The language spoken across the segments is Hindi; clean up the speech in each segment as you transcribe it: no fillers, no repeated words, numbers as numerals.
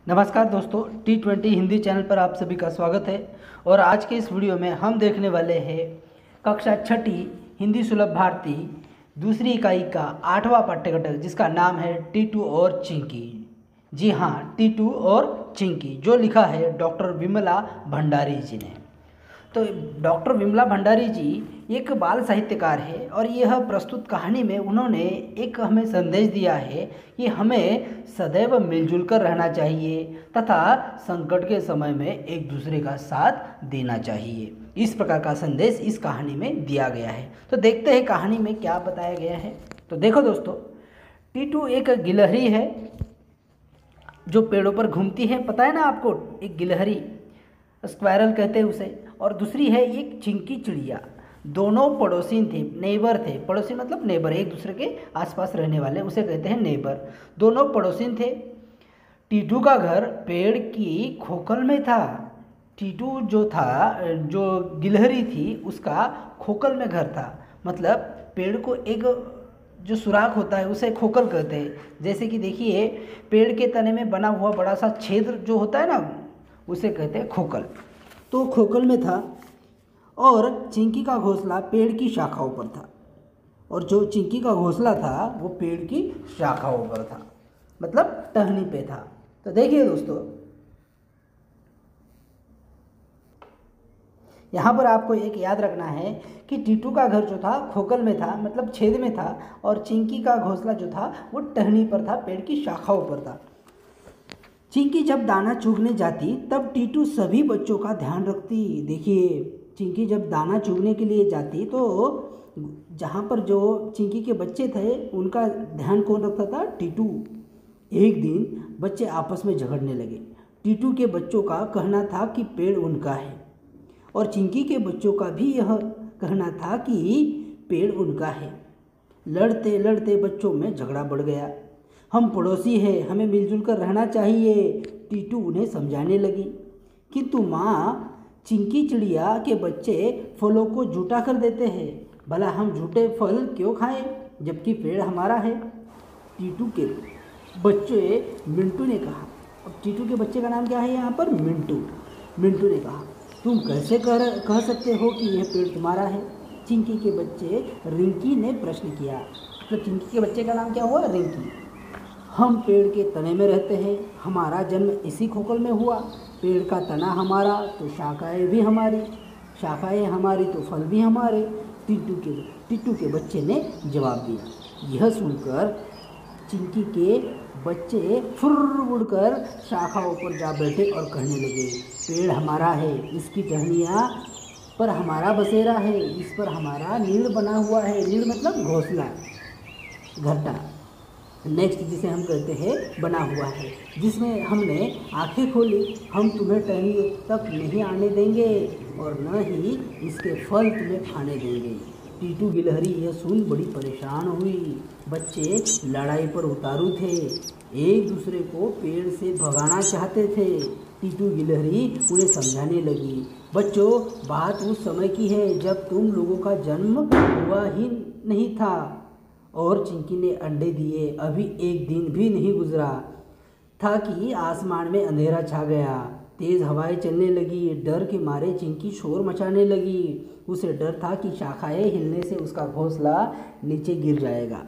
नमस्कार दोस्तों, T20 हिंदी चैनल पर आप सभी का स्वागत है। और आज के इस वीडियो में हम देखने वाले हैं कक्षा छठी हिंदी सुलभ भारती दूसरी इकाई का 8वां पाठ्य घटक, जिसका नाम है टीटू और चिंकी। जी हाँ, टीटू और चिंकी, जो लिखा है डॉक्टर विमला भंडारी जी ने। तो डॉक्टर विमला भंडारी जी एक बाल साहित्यकार है और यह प्रस्तुत कहानी में उन्होंने एक हमें संदेश दिया है कि हमें सदैव मिलजुल कर रहना चाहिए तथा संकट के समय में एक दूसरे का साथ देना चाहिए। इस प्रकार का संदेश इस कहानी में दिया गया है। तो देखते हैं कहानी में क्या बताया गया है। तो देखो दोस्तों, टीटू एक गिलहरी है जो पेड़ों पर घूमती है। पता है ना आपको, एक गिलहरी, स्क्वायरल कहते हैं उसे। और दूसरी है एक चिंकी चिड़िया। दोनों पड़ोसी थे, नेबर थे। पड़ोसी मतलब नेबर, एक दूसरे के आसपास रहने वाले, उसे कहते हैं नेबर। दोनों पड़ोसी थे। टीटू का घर पेड़ की खोखल में था। टीटू जो था, जो गिलहरी थी, उसका खोखल में घर था। मतलब पेड़ को एक जो सुराख होता है उसे खोखल कहते हैं। जैसे कि देखिए, पेड़ के तने में बना हुआ बड़ा सा छेद जो होता है ना, उसे कहते हैं खोखल। तो खोखल में था और चिंकी का घोंसला पेड़ की शाखाओं पर था। और जो चिंकी का घोंसला था वो पेड़ की शाखाओं पर था, मतलब टहनी पे था। तो देखिए दोस्तों, यहाँ पर आपको एक याद रखना है कि टीटू का घर जो था खोखल में था, मतलब छेद में था, और चिंकी का घोंसला जो था वो टहनी पर था, पेड़ की शाखाओं पर था। चिंकी जब दाना चुगने जाती तब टीटू सभी बच्चों का ध्यान रखती। देखिए, चिंकी जब दाना चुगने के लिए जाती तो जहाँ पर जो चिंकी के बच्चे थे उनका ध्यान कौन रखता था? टीटू। एक दिन बच्चे आपस में झगड़ने लगे। टीटू के बच्चों का कहना था कि पेड़ उनका है और चिंकी के बच्चों का भी यह कहना था कि पेड़ उनका है। लड़ते लड़ते बच्चों में झगड़ा बढ़ गया। हम पड़ोसी हैं, हमें मिलजुल कर रहना चाहिए, टीटू उन्हें समझाने लगी। किंतु माँ, चिंकी चिड़िया के बच्चे फलों को जूठा कर देते हैं। भला हम झूठे फल क्यों खाएं जबकि पेड़ हमारा है? टीटू के बच्चे मिंटू ने कहा। अब टीटू के बच्चे का नाम क्या है यहाँ पर? मिंटू। मिंटू ने कहा, तुम कैसे कह सकते हो कि यह पेड़ तुम्हारा है? चिंकी के बच्चे रिंकी ने प्रश्न किया। तो चिंकी के बच्चे का नाम क्या हुआ? रिंकी। हम पेड़ के तने में रहते हैं, हमारा जन्म इसी खोखल में हुआ। पेड़ का तना हमारा तो शाखाएं भी हमारी, शाखाएं हमारी तो फल भी हमारे, टीटू के बच्चे ने जवाब दिया। यह सुनकर चिंकी के बच्चे फुर्र उड़कर शाखाओं पर जा बैठे और कहने लगे, पेड़ हमारा है, इसकी टहनियाँ पर हमारा बसेरा है, इस पर हमारा नीड़ बना हुआ है। नीड़ मतलब घोंसला, घरटा, नेक्स्ट जिसे हम कहते हैं बना हुआ है, जिसमें हमने आंखें खोली। हम तुम्हें टहनी तक नहीं आने देंगे और न ही इसके फल तुम्हें खाने देंगे। टीटू गिलहरी यह सुन बड़ी परेशान हुई। बच्चे लड़ाई पर उतारू थे, एक दूसरे को पेड़ से भगाना चाहते थे। टीटू गिलहरी उन्हें समझाने लगी, बच्चों, बात उस समय की है जब तुम लोगों का जन्म हुआ ही नहीं था और चिंकी ने अंडे दिए। अभी एक दिन भी नहीं गुजरा था कि आसमान में अंधेरा छा गया। तेज़ हवाएं चलने लगी। डर के मारे चिंकी शोर मचाने लगी। उसे डर था कि शाखाएं हिलने से उसका घोंसला नीचे गिर जाएगा,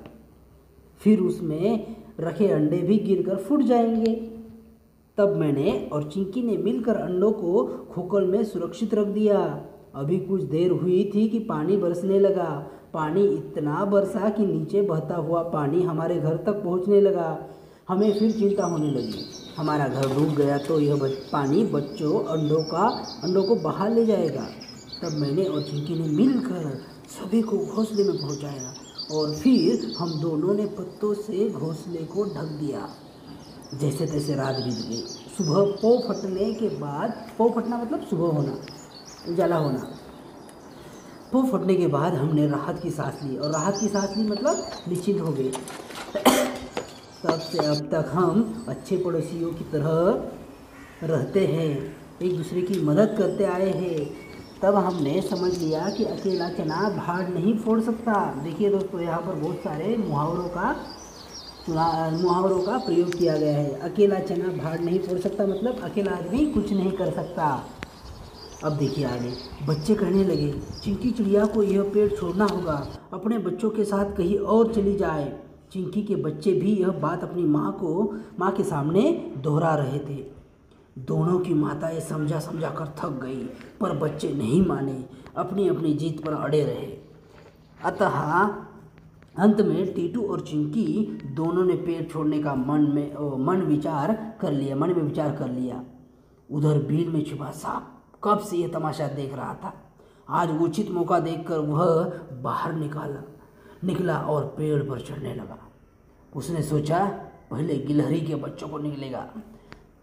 फिर उसमें रखे अंडे भी गिरकर फूट जाएंगे। तब मैंने और चिंकी ने मिलकर अंडों को खोखल में सुरक्षित रख दिया। अभी कुछ देर हुई थी कि पानी बरसने लगा। पानी इतना बरसा कि नीचे बहता हुआ पानी हमारे घर तक पहुंचने लगा। हमें फिर चिंता होने लगी, हमारा घर डूब गया तो यह पानी बच्चों अंडों को बहा ले जाएगा। तब मैंने और चिंकी ने मिलकर सभी को घोंसले में पहुंचाया और फिर हम दोनों ने पत्तों से घोंसले को ढक दिया। जैसे तैसे रात बीत गई। सुबह पौ फटने के बाद, पौ फटना मतलब सुबह होना, उजाला होना। पौ फटने के बाद हमने राहत की सांस ली, और राहत की सांस ली मतलब निश्चिंत हो गए। तब से अब तक हम अच्छे पड़ोसियों की तरह रहते हैं, एक दूसरे की मदद करते आए हैं। तब हमने समझ लिया कि अकेला चना भाड़ नहीं फोड़ सकता। देखिए दोस्तों, यहाँ पर बहुत सारे मुहावरों का मुहावरों का प्रयोग किया गया है। अकेला चना भाड़ नहीं फोड़ सकता, मतलब अकेला आदमी कुछ नहीं कर सकता। अब देखिए आगे, बच्चे कहने लगे चिंकी चिड़िया को यह पेड़ छोड़ना होगा, अपने बच्चों के साथ कहीं और चली जाए। चिंकी के बच्चे भी यह बात अपनी माँ के सामने दोहरा रहे थे। दोनों की माताएं समझा समझा कर थक गई, पर बच्चे नहीं माने, अपनी अपनी जीत पर अड़े रहे। अतः अंत में टीटू और चिंकी दोनों ने पेड़ छोड़ने का मन में विचार कर लिया। उधर बिल में छुपा सांप कब से यह तमाशा देख रहा था। आज उचित मौका देखकर वह बाहर निकला और पेड़ पर चढ़ने लगा। उसने सोचा पहले गिलहरी के बच्चों को निकलेगा।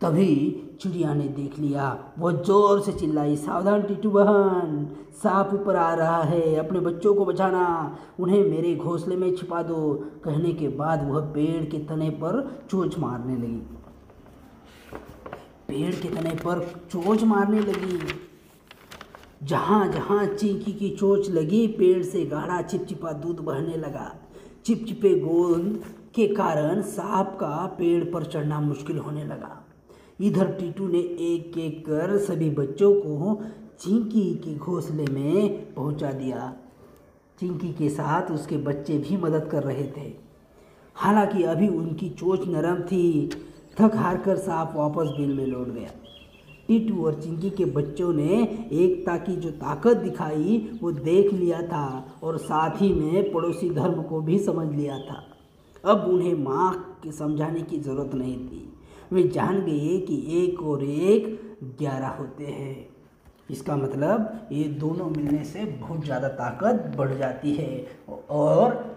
तभी चिड़िया ने देख लिया। वह जोर से चिल्लाई, सावधान टीटू बहन, सांप ऊपर आ रहा है, अपने बच्चों को बचाना, उन्हें मेरे घोंसले में छिपा दो। कहने के बाद वह पेड़ के तने पर चोंच मारने लगी। जहाँ जहाँ चिंकी की चोंच लगी, पेड़ से गाढ़ा चिपचिपा दूध बहने लगा। चिपचिपे गोंद के कारण सांप का पेड़ पर चढ़ना मुश्किल होने लगा। इधर टीटू ने एक एक कर सभी बच्चों को चिंकी के घोंसले में पहुंचा दिया। चिंकी के साथ उसके बच्चे भी मदद कर रहे थे। हालांकि अभी उनकी चोंच नरम थी। थक हार कर सांप वापस बिल में लौट गया। टीटू और चिंकी के बच्चों ने एकता की जो ताकत दिखाई वो देख लिया था, और साथ ही में पड़ोसी धर्म को भी समझ लिया था। अब उन्हें माँ के समझाने की ज़रूरत नहीं थी। वे जान गए कि 1 और 1 11 होते हैं। इसका मतलब ये दोनों मिलने से बहुत ज़्यादा ताकत बढ़ जाती है, और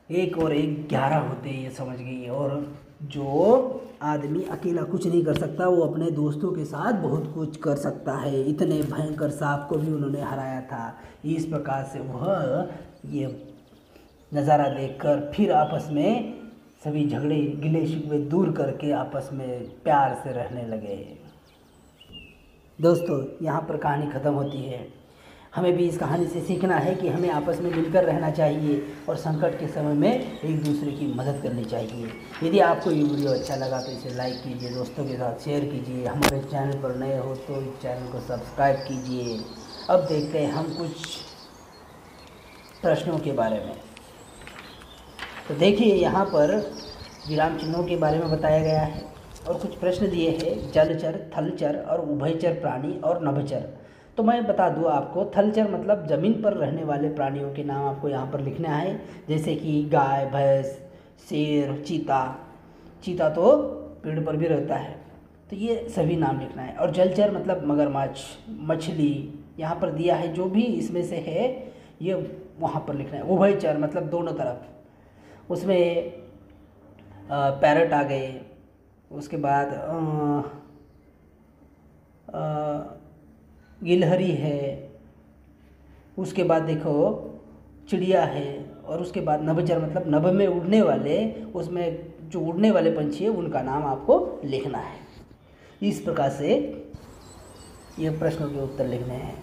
1 और 1 11 होते हैं, ये समझ गई। और जो आदमी अकेला कुछ नहीं कर सकता, वो अपने दोस्तों के साथ बहुत कुछ कर सकता है। इतने भयंकर सांप को भी उन्होंने हराया था। इस प्रकार से वह ये नज़ारा देखकर फिर आपस में सभी झगड़े गिले शिकवे दूर करके आपस में प्यार से रहने लगे। दोस्तों, यहाँ पर कहानी ख़त्म होती है। हमें भी इस कहानी से सीखना है कि हमें आपस में मिलकर रहना चाहिए और संकट के समय में एक दूसरे की मदद करनी चाहिए। यदि आपको ये वीडियो अच्छा लगा तो इसे लाइक कीजिए, दोस्तों के साथ शेयर कीजिए। हमारे चैनल पर नए हो तो इस चैनल को सब्सक्राइब कीजिए। अब देखते हैं हम कुछ प्रश्नों के बारे में। तो देखिए, यहाँ पर विराम चिन्हों के बारे में बताया गया है और कुछ प्रश्न दिए हैं। जलचर, थलचर और उभयचर प्राणी और नभचर। तो मैं बता दूँ आपको, थलचर मतलब ज़मीन पर रहने वाले प्राणियों के नाम आपको यहाँ पर लिखना है, जैसे कि गाय, भैंस, शेर, चीता तो पेड़ पर भी रहता है, तो ये सभी नाम लिखना है। और जलचर मतलब मगरमच्छ, मछली यहाँ पर दिया है, जो भी इसमें से है ये वहाँ पर लिखना है। उभयचर मतलब दोनों तरफ, उसमें पैरट आ गए, उसके बाद गिलहरी है, उसके बाद देखो चिड़िया है, और उसके बाद नभचर मतलब नभ में उड़ने वाले, उसमें जो उड़ने वाले पंछी है उनका नाम आपको लिखना है। इस प्रकार से ये प्रश्नों के उत्तर लिखने हैं।